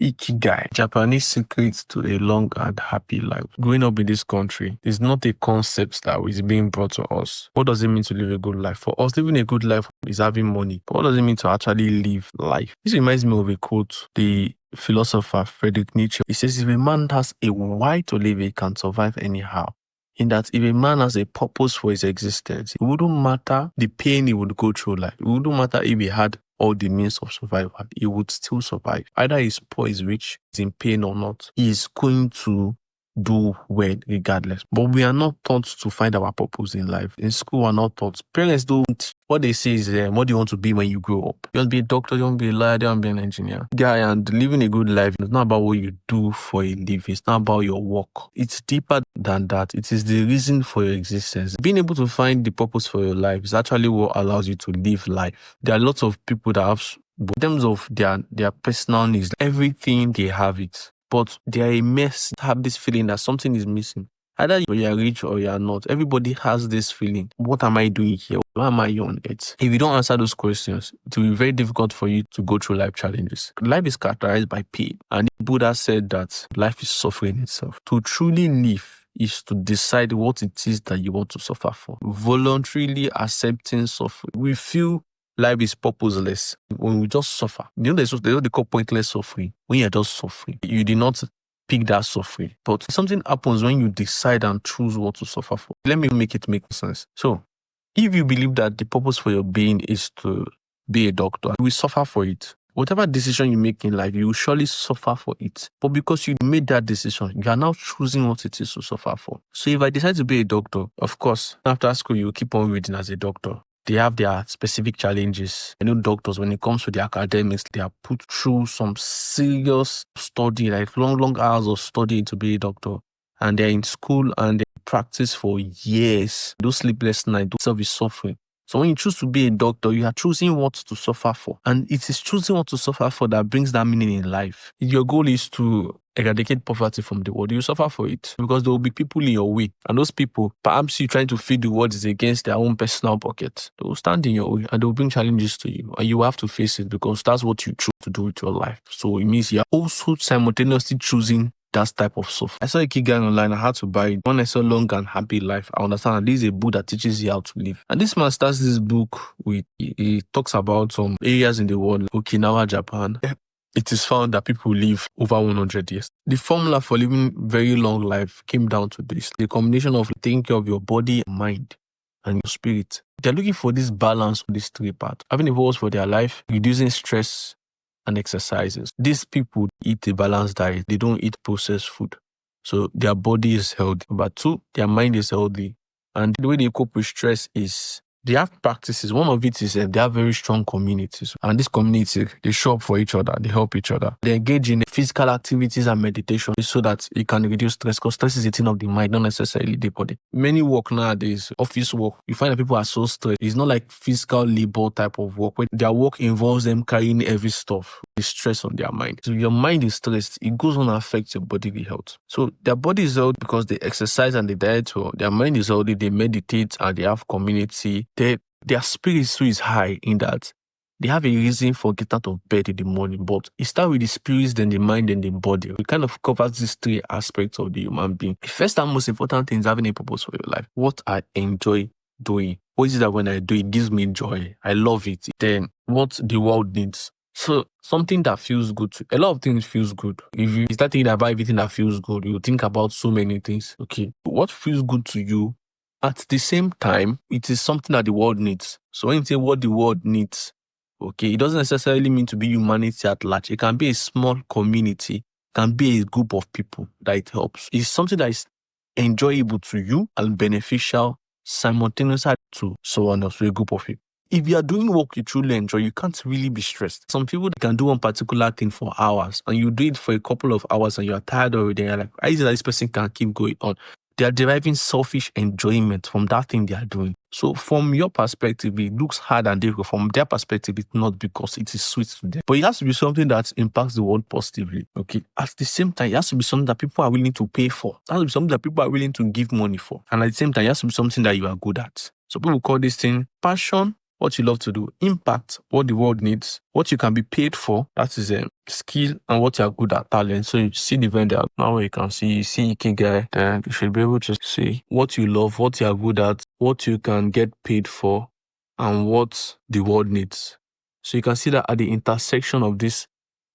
Ikigai, Japanese secret to a long and happy life. Growing up in this country is not a concept that is being brought to us. What does it mean to live a good life? For us, living a good life is having money. But what does it mean to actually live life? This reminds me of a quote. The philosopher Friedrich Nietzsche, he says, if a man has a why to live, he can survive anyhow. In that if a man has a purpose for his existence, it wouldn't matter the pain he would go through life. It wouldn't matter if he had all the means of survival, he would still survive. Either he's poor, he's rich, he's in pain or not, he is going to do well regardless. But we are not taught to find our purpose in life. In school, we're not taught. Parents don't. What they say is, what do you want to be when you grow up? You want to be a doctor, you want to be a lawyer, you want to be an engineer. Guy, and living a good life is not about what you do for a living. It's not about your work. It's deeper than that. It is the reason for your existence. Being able to find the purpose for your life is actually what allows you to live life. There are lots of people that have, in terms of their personal needs, everything they have it. But they are a mess, have this feeling that something is missing. Either you are rich or you are not. Everybody has this feeling. What am I doing here? Why am I on it? If you don't answer those questions, it will be very difficult for you to go through life challenges. Life is characterized by pain. And Buddha said that life is suffering itself. To truly live is to decide what it is that you want to suffer for. Voluntarily accepting suffering. We feel life is purposeless when we just suffer. There's what they call pointless suffering. When you're just suffering, you did not pick that suffering. But something happens when you decide and choose what to suffer for. Let me make it make sense. So, if you believe that the purpose for your being is to be a doctor, you will suffer for it. Whatever decision you make in life, you will surely suffer for it. But because you made that decision, you are now choosing what it is to suffer for. So if I decide to be a doctor, of course, after school, you will keep on reading as a doctor. They have their specific challenges. I know doctors, when it comes to the academics, they are put through some serious study, like long hours of study to be a doctor. And they're in school and they practice for years. Those sleepless nights, those self is suffering. So when you choose to be a doctor, you are choosing what to suffer for. And it is choosing what to suffer for that brings that meaning in life. If your goal is to eradicate poverty from the world, you suffer for it because there will be people in your way. And those people, perhaps you trying to feed the world is against their own personal pocket. They will stand in your way and they will bring challenges to you. And you have to face it because that's what you choose to do with your life. So it means you are also simultaneously choosing that type of stuff. I saw Ikigai online. I had to buy it. When I saw Long and Happy Life, I understand that this is a book that teaches you how to live. And this man starts this book with, he talks about some areas in the world, Okinawa, Japan. It is found that people live over 100 years. The formula for living very long life came down to this. The combination of taking care of your body, mind, and your spirit. They're looking for this balance of these three parts. Having a purpose for their life, reducing stress, and exercises. These people eat a balanced diet. They don't eat processed food. So their body is healthy. But two, their mind is healthy. And the way they cope with stress is they have practices. One of it is they have very strong communities. And this community, they show up for each other. They help each other. They engage in physical activities and meditation so that it can reduce stress, because stress is a thing of the mind, not necessarily the body. Many work nowadays, office work, you find that people are so stressed. It's not like physical labor type of work, where their work involves them carrying heavy stuff. The stress on their mind. So your mind is stressed, it goes on to affect your bodily health. So their body is healthy because they exercise and they diet well. Their mind is healthy, they meditate and they have community. Their spirit too is high in that they have a reason for getting out of bed in the morning. But it starts with the spirits, then the mind, then the body. It kind of covers these three aspects of the human being. The first and most important thing is having a purpose for your life. What I enjoy doing. What is it that when I do it gives me joy? I love it. Then what the world needs. So something that feels good. A lot of things feels good. If you start thinking about everything that feels good, you think about so many things. Okay, what feels good to you? At the same time, it is something that the world needs. So when you say what the world needs, okay, it doesn't necessarily mean to be humanity at large. It can be a small community, it can be a group of people that it helps. It's something that is enjoyable to you and beneficial simultaneously to someone else, to a group of people. If you are doing work you truly enjoy, you can't really be stressed. Some people can do one particular thing for hours and you do it for a couple of hours and you are tired already. And you're like, how is it that this person can keep going on? They are deriving selfish enjoyment from that thing they are doing. So from your perspective, it looks hard and difficult. From their perspective, it's not, because it is sweet to them. But it has to be something that impacts the world positively. Okay. At the same time, it has to be something that people are willing to pay for. It has to be something that people are willing to give money for. And at the same time, it has to be something that you are good at. So people call this thing passion what you love to do. Impact, what the world needs. What you can be paid for, that is a skill, and what you are good at, talent. So you see the Venn diagram. Now you can see Ikigai, then you should be able to see what you love, what you are good at, what you can get paid for, and what the world needs. So you can see that at the intersection of these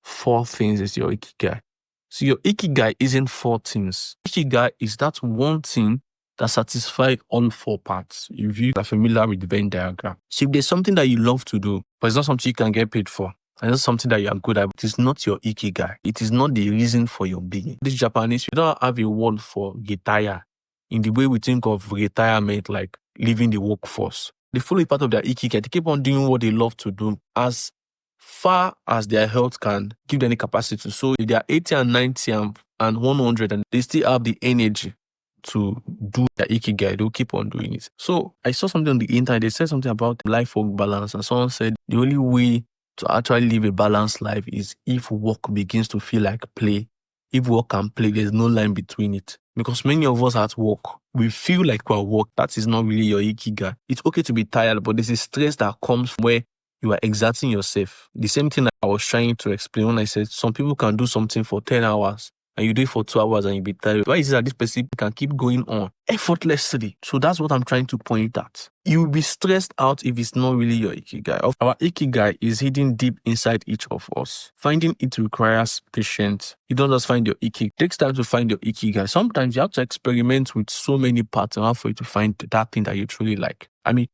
4 things is your Ikigai. So your Ikigai isn't 4 things. Ikigai is that one thing that satisfies all 4 parts. If you are familiar with the Venn diagram. So if there's something that you love to do, but it's not something you can get paid for, and it's something that you are good at, it is not your Ikigai. It is not the reason for your being. This Japanese, we don't have a word for retire in the way we think of retirement, like leaving the workforce. They follow a part of their Ikigai. They keep on doing what they love to do as far as their health can give them the capacity. So if they are 80 and 90 and 100 and they still have the energy to do their Ikigai, they'll keep on doing it. So I saw something on the internet. They said something about life-work balance, and someone said the only way to actually live a balanced life is if work begins to feel like play. If work can play, there's no line between it. Because many of us at work, we feel like we're at work. That is not really your Ikigai. It's okay to be tired, but there's a stress that comes from where you are exerting yourself. The same thing I was trying to explain when I said some people can do something for 10 hours and you do it for 2 hours and you be tired. Why is it that this person can keep going on effortlessly? So that's what I'm trying to point at. You will be stressed out if it's not really your Ikigai. Our Ikigai is hidden deep inside each of us. Finding it requires patience. You don't just find your Ikigai. It takes time to find your Ikigai. Sometimes you have to experiment with so many parts in order for you to find that thing that you truly like. I mean,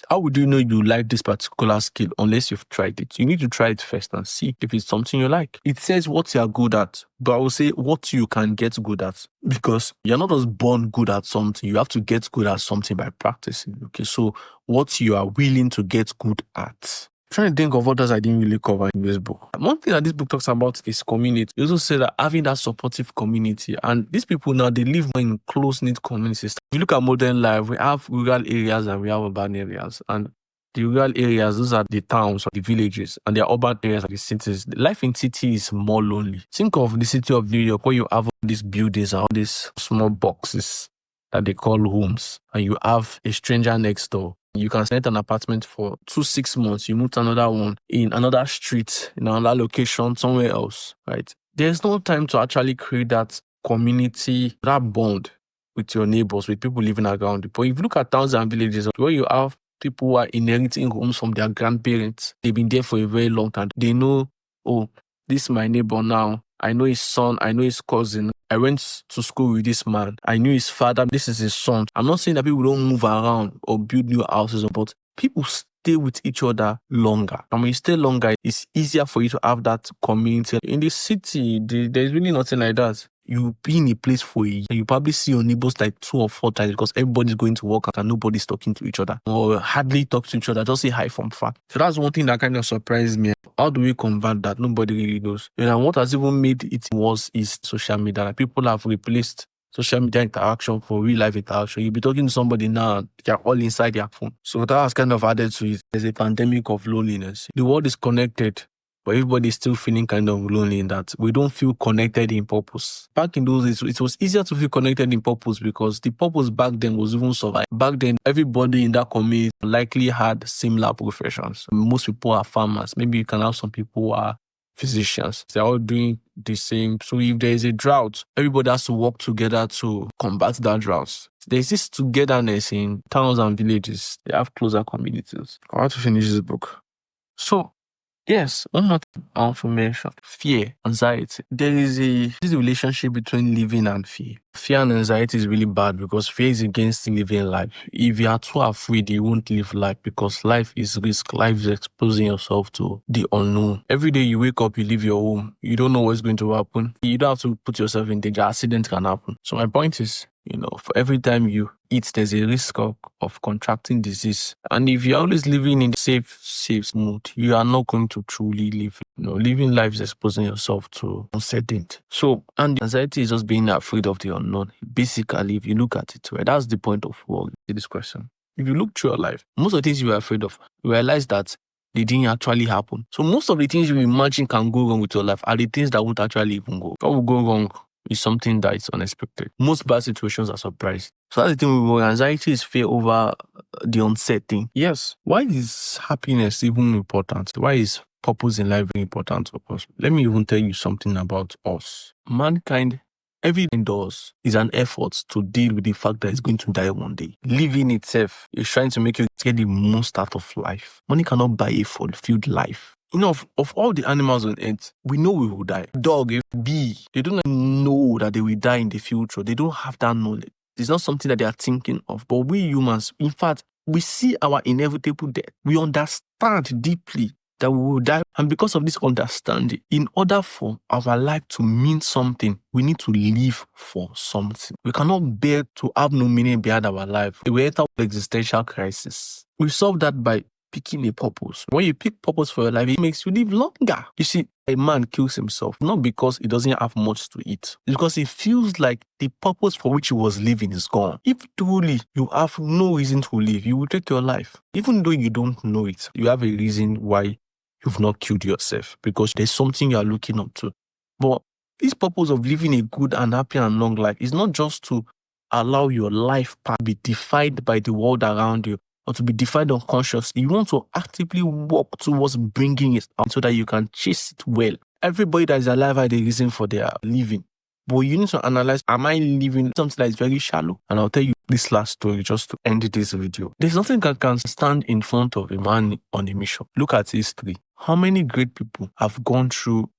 how would you know you like this particular skill unless you've tried it? You need to try it first and see if it's something you like. It says what you're good at, but I will say what you can get good at, because you're not just born good at something. You have to get good at something by practicing. Okay, so what you are willing to get good at. I'm trying to think of others I didn't really cover in this book. One thing that this book talks about is community. You also say that having that supportive community, and these people now, they live in close-knit communities. If you look at modern life, we have rural areas and we have urban areas. And the rural areas, those are the towns or the villages, and the urban areas are the cities. The life in city is more lonely. Think of the city of New York, where you have all these buildings and all these small boxes that they call homes, and you have a stranger next door. You can rent an apartment for 2-6 months. You move to another one in another street, in another location, somewhere else, right? There's no time to actually create that community, that bond with your neighbors, with people living around you. But if you look at towns and villages where you have people who are inheriting homes from their grandparents, they've been there for a very long time. They know, oh, this is my neighbor now. I know his son. I know his cousin. I went to school with this man. I knew his father. This is his son. I'm not saying that people don't move around or build new houses, but people stay with each other longer. And when you stay longer, it's easier for you to have that community. In the city, there's really nothing like that. You be in a place for a year, you probably see your neighbors like 2 or 4 times because everybody's going to work and nobody's talking to each other or hardly talk to each other, just say hi from far. So that's one thing that kind of surprised me. How do we convert that? Nobody really knows. And what has even made it worse is social media. Like, people have replaced social media interaction for real life interaction. You'll be talking to somebody now, they're all inside their phone. So that has kind of added to it. There's a pandemic of loneliness. The world is connected, but everybody's still feeling kind of lonely in that we don't feel connected in purpose. Back in those days, it was easier to feel connected in purpose because the purpose back then was even survive. Back then, everybody in that community likely had similar professions. Most people are farmers. Maybe you can have some people who are physicians. They're all doing the same. So if there is a drought, everybody has to work together to combat that drought. There's this togetherness in towns and villages. They have closer communities. I want to finish this book. So, yes, one more information. Fear, anxiety. There is a relationship between living and fear. Fear and anxiety is really bad because fear is against living life. If you are too afraid, you won't live life because life is risk. Life is exposing yourself to the unknown. Every day you wake up, you leave your home. You don't know what's going to happen. You don't have to put yourself in danger. Accident can happen. So my point is, for every time you eat, there's a risk of contracting disease. And if you're always living in safe mood, you are not going to truly live. Living life is exposing yourself to uncertainty. So, and anxiety is just being afraid of the unknown. Basically, if you look at it, right, that's the point of worry. This question. If you look through your life, most of the things you were afraid of, you realize that they didn't actually happen. So most of the things you imagine can go wrong with your life are the things that won't actually even go. What will go wrong? is something that is unexpected. Most bad situations are surprise. So that's the thing with anxiety is fear over the uncertain. Yes. Why is happiness even important? Why is purpose in life very important to us? Let me even tell you something about us. Mankind, every does is an effort to deal with the fact that it's going to die one day. Living itself is trying to make you get the most out of life. Money cannot buy a fulfilled life. Of all the animals on earth, we know we will die. Dog, a bee, they don't know that they will die in the future. They don't have that knowledge. It's not something that they are thinking of. But we humans, in fact, we see our inevitable death. We understand deeply that we will die. And because of this understanding, in order for our life to mean something, we need to live for something. We cannot bear to have no meaning behind our life. We enter existential crisis. We solve that by picking a purpose. When you pick purpose for your life, it makes you live longer. You see, a man kills himself not because he doesn't have much to eat. It's because he feels like the purpose for which he was living is gone. If truly you have no reason to live, you will take your life. Even though you don't know it, you have a reason why you've not killed yourself, because there's something you are looking up to. But this purpose of living a good and happy and long life is not just to allow your life path to be defined by the world around you, or to be defined unconsciously. You want to actively work towards bringing it out so that you can chase it well. Everybody that is alive has a reason for their living. But you need to analyze, am I living something that is very shallow? And I'll tell you this last story just to end this video. There's nothing that can stand in front of a man on a mission. Look at history. How many great people have gone through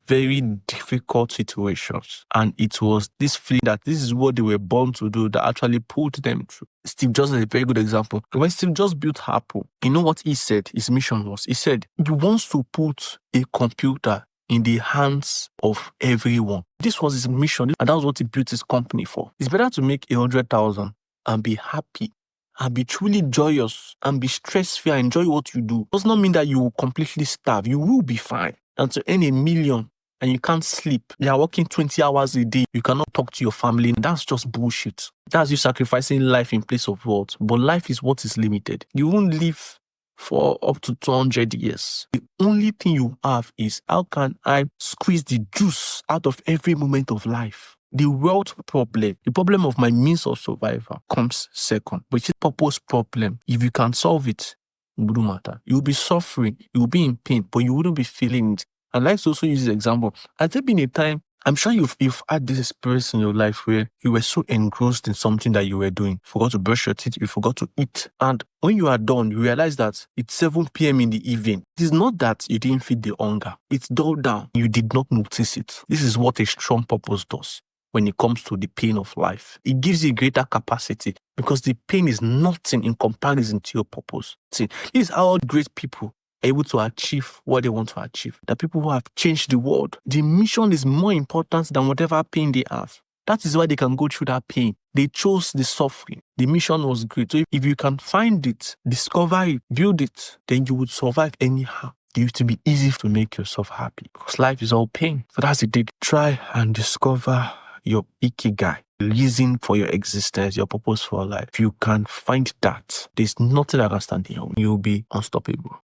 very difficult situations, and it was this feeling that this is what they were born to do that actually pulled them through. Steve Jobs is a very good example. When Steve Jobs built Apple, you know what he said his mission was? He said he wants to put a computer in the hands of everyone. This was his mission, and that was what he built his company for. It's better to make 100,000 and be happy and be truly joyous and be stress-free and enjoy what you do. It does not mean that you will completely starve. You will be fine. And to earn 1 million and you can't sleep, you are working 20 hours a day, you cannot talk to your family, that's just bullshit. That's you sacrificing life in place of what? But life is what is limited. You won't live for up to 200 years. The only thing you have is, how can I squeeze the juice out of every moment of life? The wealth problem, the problem of my means of survival comes second. But it's a purpose problem. If you can solve it, it wouldn't matter. You'll be suffering, you'll be in pain, but you wouldn't be feeling it. And let's also use this example. Has there been a time, I'm sure you've had this experience in your life where you were so engrossed in something that you were doing, forgot to brush your teeth, you forgot to eat. And when you are done, you realize that it's 7 p.m. in the evening. It is not that you didn't feed the hunger. It's dulled down. You did not notice it. This is what a strong purpose does when it comes to the pain of life. It gives you greater capacity because the pain is nothing in comparison to your purpose. See, this is how great people able to achieve what they want to achieve. The people who have changed the world. The mission is more important than whatever pain they have. That is why they can go through that pain. They chose the suffering. The mission was great. So if you can find it, discover it, build it, then you would survive anyhow. It used to be easy to make yourself happy because life is all pain. So that's the thing. Try and discover your Ikigai, reason for your existence, your purpose for life. If you can find that, there's nothing that can stand in your way. You'll be unstoppable.